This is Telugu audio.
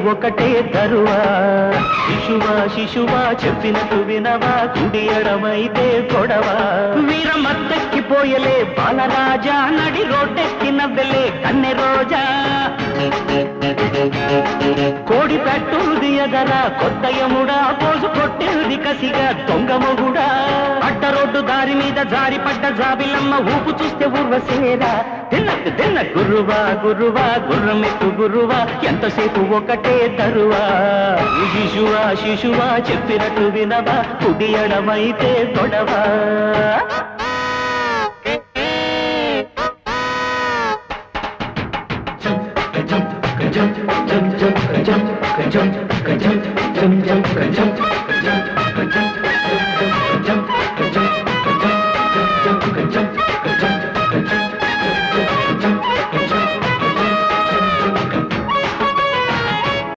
ఒకటే తరువా శిశువా శిశువా చెప్పినట్టు వినవా కుడి ఎడమైతే కొడవా వీరమత్తెక్కిపోయలే బాలరాజా నడి రోడ్డెక్కి నవ్వెలే కన్నె రోజా కోడి పెట్టు దియగరా కొత్త యముడా పోజు కొట్టేది కసిగా దొంగ మొగుడా అడ్డ రోడ్డు దారి మీద జారి పడ్డ జాబిలమ్మ ఊపు చూస్తే ఊర్వశేరా తిన్నట్టు తిన్న గురువా గురువా గుర్రమెక్కు గురువా ఎంతసేపు ఒకటే తరువా శిశువా శిశువా చెప్పినట్టు వినవా కుడి ఎడమైతే గొడవా jump